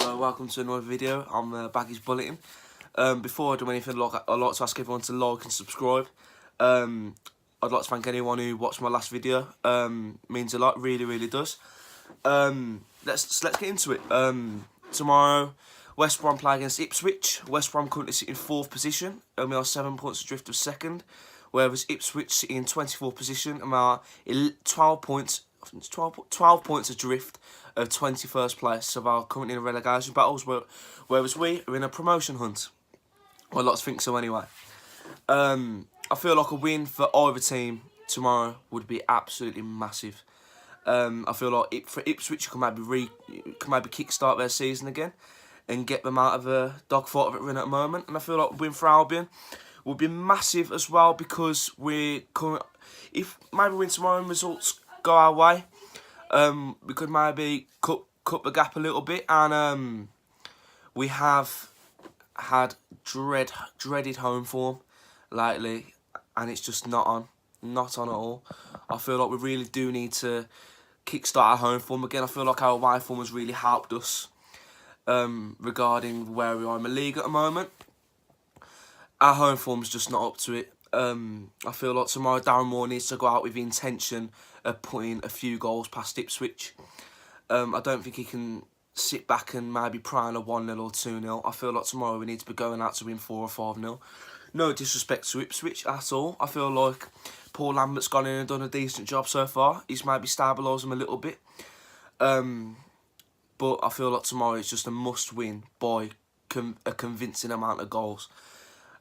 Hello, welcome to another video on the Baggies Bulletin. Before I do anything, I'd like to ask everyone to like and subscribe. I'd like to thank anyone who watched my last video. Means a lot, really does. Let's get into it. Tomorrow, West Brom play against Ipswich. West Brom currently sit in 4th position, and we are 7 points adrift of 2nd. Whereas Ipswich sit in 24th position, and we are 12 points adrift of 21st place, so they are currently in relegation battles, whereas we are in a promotion hunt. Well, lots think so anyway. I feel like a win for either team tomorrow would be absolutely massive. I feel like for Ipswich can maybe kickstart their season again and get them out of the dogfight that we're in at the moment. And I feel like a win for Albion would be massive as well, because if maybe win tomorrow and results go our way, we could maybe cut the gap a little bit. And we have had dreaded home form lately, and it's just not on at all. I feel like we really do need to kickstart our home form again. I feel like our away form has really helped us regarding where we are in the league at the moment. Our home form's just not up to it. I feel like tomorrow Darren Moore needs to go out with the intention of putting a few goals past Ipswich. I don't think he can sit back and maybe pray on a 1-0 or 2-0. I feel like tomorrow we need to be going out to win 4 or 5-0. No disrespect to Ipswich at all. I feel like Paul Lambert's gone in and done a decent job so far. He's maybe stabilised them a little bit. But I feel like tomorrow it's just a must-win by a convincing amount of goals.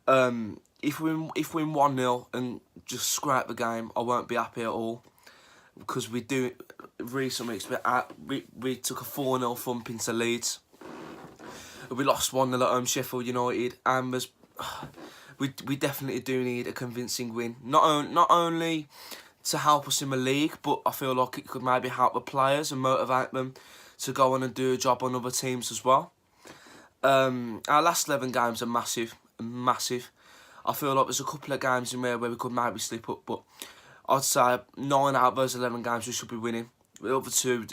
If we win 1-0 and just scrap the game, I won't be happy at all, because we do recent weeks we took a 4-0 thump into Leeds. We lost 1-0 at home Sheffield United, and we definitely do need a convincing win. Not only to help us in the league, but I feel like it could maybe help the players and motivate them to go on and do a job on other teams as well. Our last 11 games are massive. I feel like there's a couple of games in there where we could maybe slip up, but I'd say 9 out of those 11 games we should be winning. The other two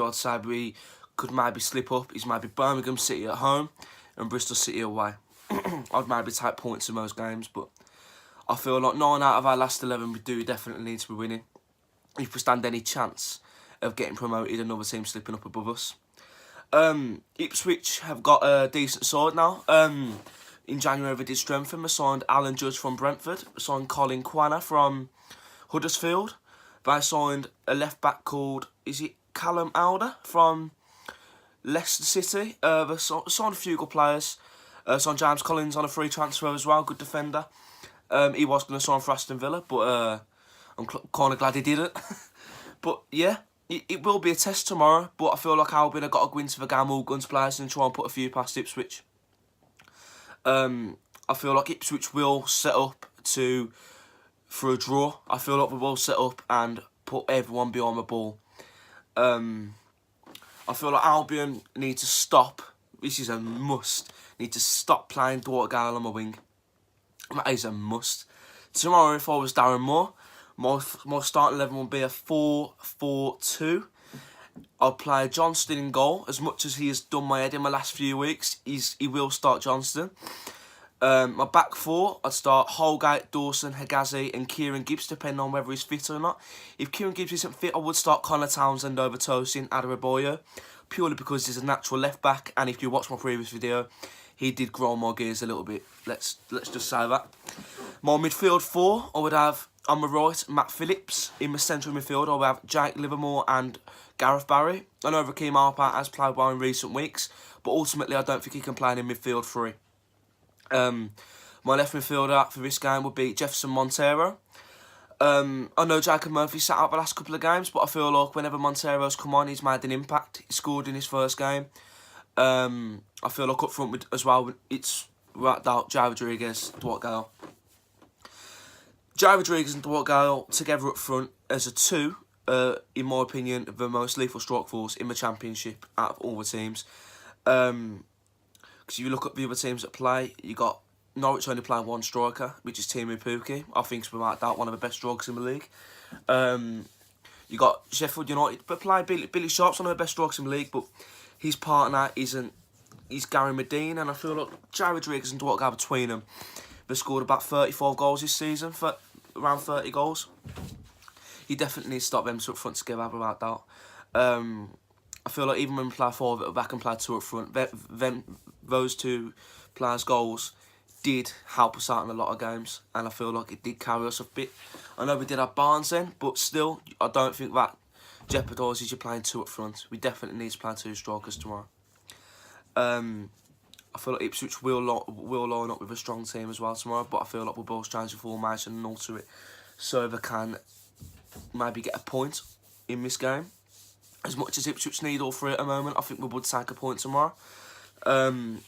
I'd say we could maybe slip up is maybe Birmingham City at home and Bristol City away. I'd maybe take points in those games, but I feel like 9 out of our last 11 we do definitely need to be winning if we stand any chance of getting promoted and other teams slipping up above us. Ipswich have got a decent side now. In January they did strengthen. They signed Alan Judge from Brentford. They signed Colin Quanah from Huddersfield. They signed a left back called, is it Callum Alder from Leicester City. They signed a few good players. Signed James Collins on a free transfer as well, good defender. He was going to sign for Aston Villa, but I'm kind of glad he didn't. But yeah, it will be a test tomorrow, but I feel like Albion have got to go into the game all guns players and try and put a few past Ipswich. I feel like Ipswich will set up for a draw. I feel like we will set up and put everyone behind the ball. I feel like Albion need to stop. This is a must. Need to stop playing Dwight Gale on my wing. That is a must. Tomorrow, if I was Darren Moore, my starting 11 will be a 4-4-2. I'll play Johnston in goal. As much as he has done my head in the last few weeks, he will start Johnston. My back four, I'd start Holgate, Dawson, Hegazi and Kieran Gibbs, depending on whether he's fit or not. If Kieran Gibbs isn't fit, I would start Connor Townsend over Tosin Adarabioyo, purely because he's a natural left back, and if you watch my previous video, he did grind my gears a little bit. Let's just say that. My midfield four, I would have on the right Matt Phillips. In the central midfield, I would have Jake Livermore and Gareth Barry. I know Raheem Harper has played well in recent weeks, but ultimately I don't think he can play in midfield three. My left midfielder for this game would be Jefferson Montero. I know Jacob Murphy sat out the last couple of games, but I feel like whenever Montero's come on, he's made an impact. He scored in his first game. I feel like up front as well, it's right out Jai Rodriguez, Dwight Gale. Jai Rodriguez and Dwight Gale together up front as a two, in my opinion, the most lethal strike force in the Championship out of all the teams. Because if you look at the other teams that play, you got Norwich only playing one striker, which is Timu Pukki. I think he's without doubt one of the best strikers in the league. You got Sheffield United, but play Billy Sharp's one of the best strikers in the league, but his partner isn't is Gary Medina, and I feel like Jared Rodriguez and Dwight Gale between them, they've scored about 35 goals this season, for around 30 goals. He definitely needs to stop them two up front together, without doubt. I feel like even when we play 4 at the back and play 2 up front, those 2 players' goals did help us out in a lot of games, and I feel like it did carry us a bit. I know we did have Barnes then, but still, I don't think that jeopardises you playing 2 up front. We definitely need to play 2 strikers tomorrow. I feel like Ipswich will line up with a strong team as well tomorrow, but I feel like we'll both change the formation and alter it so they can maybe get a point in this game. As much as Ipswich need all 3 at the moment, I think we would take a point tomorrow.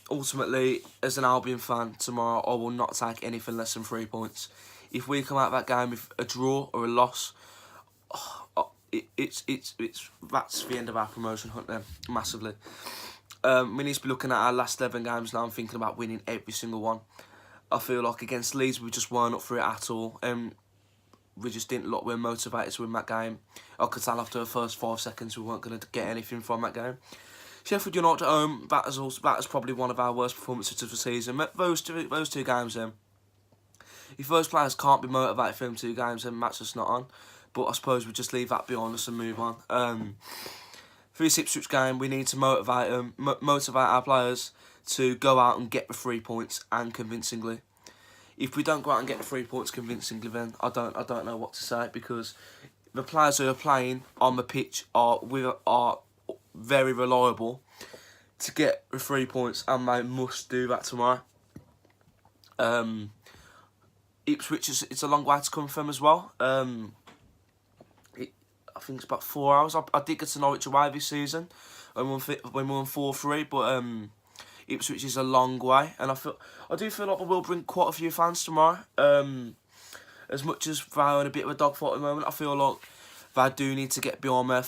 Ultimately, as an Albion fan, tomorrow I will not take anything less than 3 points. If we come out of that game with a draw or a loss, that's the end of our promotion hunt then, massively. We need to be looking at our last 11 games now and thinking about winning every single one. I feel like against Leeds we just weren't up for it at all. We just didn't look we're motivated to win that game. I could tell after the first 5 seconds we weren't going to get anything from that game. Sheffield United at home, that is probably one of our worst performances of the season. Those two games then. If those players can't be motivated for them 2 games, then match us not on. But I suppose we just leave that behind us and move on. For this Ipswich game, we need to motivate our players to go out and get the 3 points, and convincingly. If we don't go out and get the 3 points convincingly, then I don't know what to say, because the players who are playing on the pitch are very reliable to get the 3 points, and they must do that tomorrow. Ipswich, it's a long way to come from as well. I think it's about 4 hours. I did get to Norwich away this season when we won 4-3, but Ipswich is a long way, and I do feel like we will bring quite a few fans tomorrow. As much as they're in a bit of a dogfight at the moment, I feel like they do need to get behind their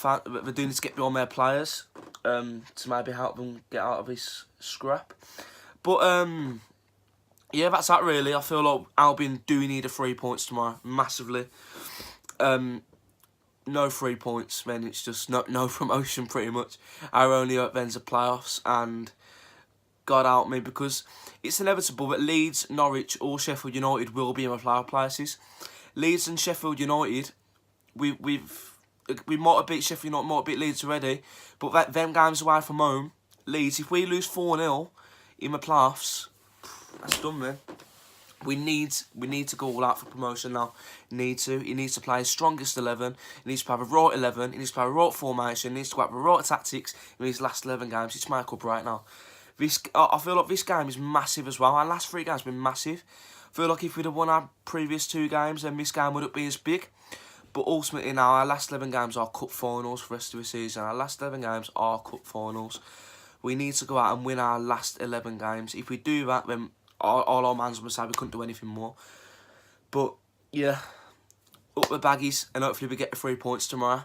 players to maybe help them get out of this scrap. But yeah, that's that really. I feel like Albion do need a 3 points tomorrow, massively. No 3 points, then it's just no promotion pretty much. Our only hope then's the playoffs, and God help me, because it's inevitable that Leeds, Norwich or Sheffield United will be in the playoff places. Leeds and Sheffield United, we might have beat Sheffield United, might have beat Leeds already, but them games away from home, Leeds, if we lose 4-0 in the playoffs, that's done, man. We need to go all out for promotion now. He needs to play his strongest 11. He needs to play the right 11. He needs to play the right formation. He needs to go out the right tactics in his last 11 games. It's make up right now. I feel like this game is massive as well. Our last 3 games have been massive. I feel like if we'd have won our previous 2 games, then this game wouldn't be as big. But ultimately now, our last 11 games are cup finals for the rest of the season. Our last 11 games are cup finals. We need to go out and win our last 11 games. If we do that, then all our mans will say we couldn't do anything more. But yeah, up the baggies, and hopefully we get the 3 points tomorrow.